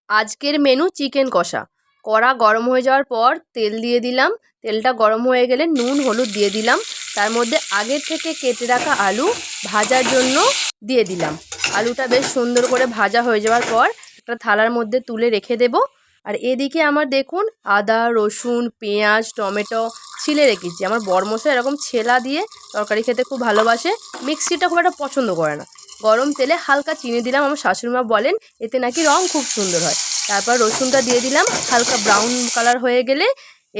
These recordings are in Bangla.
আজকের মেনু চিকেন কষা। কড়া গরম হয়ে যাওয়ার পর তেল দিয়ে দিলাম। তেলটা গরম হয়ে গেলে নুন হলুদ দিয়ে দিলাম। তার মধ্যে আগের থেকে কেটে রাখা আলু ভাজার জন্য দিয়ে দিলাম। আলুটা বেশ সুন্দর করে ভাজা হয়ে যাওয়ার পর একটা থালার মধ্যে তুলে রেখে দেব। আর এদিকে আমার দেখুন আদা রসুন পেঁয়াজ টমেটো ছিলে রেখেছি। আমার বরমশাই এরকম ছেলা দিয়ে তরকারি খেতে খুব ভালোবাসে, মিক্সিটা খুব একটা পছন্দ করে না। গরম তেলে হালকা চিনি দিলাম, আমার শাশুড়িমা বলেন এতে নাকি রং খুব সুন্দর হয়। তারপর রসুনটা দিয়ে দিলাম, হালকা ব্রাউন কালার হয়ে গেলে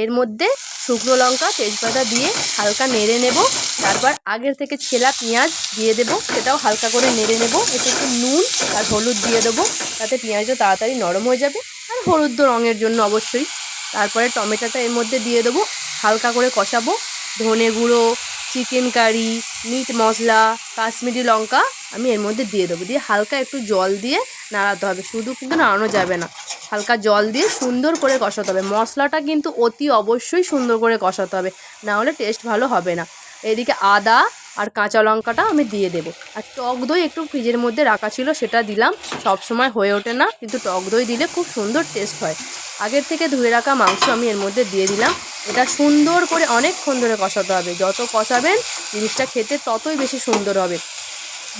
এর মধ্যে শুকনো লঙ্কা তেজপাতা দিয়ে হালকা নেড়ে নেব। তারপর আগের থেকে ছেলা পেঁয়াজ দিয়ে দেব, সেটাও হালকা করে নেড়ে নেব। এতে একটু নুন আর হলুদ দিয়ে দেবো, তাতে পেঁয়াজটা তাড়াতাড়ি নরম হয়ে যাবে, আর হলুদ তো রঙের জন্য অবশ্যই। তারপরে টমেটোটা এর মধ্যে দিয়ে দেবো, হালকা করে কষাবো। ধনে গুঁড়ো, চিকেন কারি, মিট মশলা, কাশ্মীরি লঙ্কা আমি এর মধ্যে দিয়ে দেবো, দিয়ে হালকা একটু জল দিয়ে নাড়াতে হবে। শুধু কিন্তু নাড়ানো যাবে না, হালকা জল দিয়ে সুন্দর করে কষাতে হবে। মশলাটা কিন্তু অতি অবশ্যই সুন্দর করে কষাতে হবে, না হলে টেস্ট ভালো হবে না। এদিকে আদা আর কাঁচা লঙ্কাটা আমি দিয়ে দেবো। আর টক দই একটু ফ্রিজের মধ্যে রাখা ছিল, সেটা দিলাম। সব সময় হয়ে ওঠে না, কিন্তু টক দই দিলে খুব সুন্দর টেস্ট হয়। আগের থেকে ধুয়ে রাখা মাংস আমি এর মধ্যে দিয়ে দিলাম। এটা সুন্দর করে অনেকক্ষণ ধরে কষাতে হবে। যত কষাবেন জিনিসটা খেতে ততই বেশি সুন্দর হবে।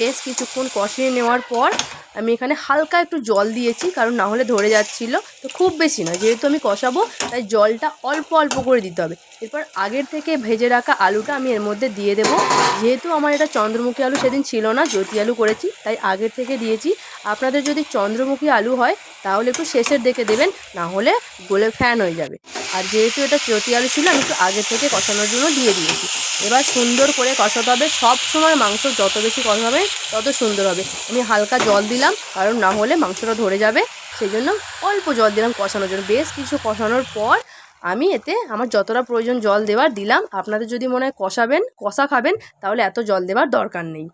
বেশ কিছুক্ষণ কষিয়ে নেওয়ার পর আমি এখানে হালকা একটু জল দিয়েছি, কারণ না হলে ধরে যাচ্ছিল। তো খুব বেশি না, যেহেতু আমি কষাবো তাই জলটা অল্প অল্প করে দিতে হবে। এরপর আগের থেকে ভেজে রাখা আলুটা আমি এর মধ্যে দিয়ে দেবো। যেহেতু আমার এটা চন্দ্রমুখী আলু সেদিন ছিল না, জ্যোতি আলু করেছি, তাই আগের থেকে দিয়েছি। আপনাদের যদি চন্দ্রমুখী আলু হয় তাহলে একটু শেষের দিকে দেবেন, না হলে গলে ফ্যান হয়ে যাবে। আর যেহেতু এটা জ্যোতি আলু ছিল, আমি একটু আগের থেকে কষানোর জন্য দিয়ে দিয়েছি। এবার সুন্দর করে কষাতে হবে। সব সময় মাংস যত বেশি কষাবে তত সুন্দর হবে। আমি হালকা জল দিলাম, কারণ না হলে মাংসটা ধরে যাবে, সেই জন্য অল্প জল দিলাম কষানোর জন্য। বেশ কিছু কষানোর পর আমি এতে আমার যতটা প্রয়োজন জল দেওয়ার দিলাম। আপনাদের যদি মনে হয় কষা খাবেন তাহলে এত জল দেওয়ার দরকার নেই।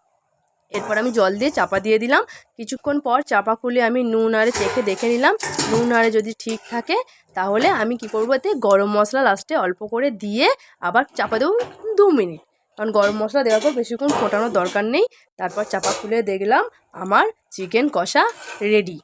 এরপর আমি জল দিয়ে চাপা দিয়ে দিলাম। কিছুক্ষণ পর চাপা খুলে আমি নুন আরে চেখে দেখে নিলাম। নুন আরে যদি ঠিক থাকে তাহলে আমি কি করবো, এতে গরম মশলা লাস্টে অল্প করে দিয়ে আবার চাপা দেবো 2 মিনিট, কারণ গরম মশলা দেওয়ার পর বেশিক্ষণ ফোটানোর দরকার নেই। তারপর চাপা খুলে দেখলাম আমার চিকেন কষা রেডি।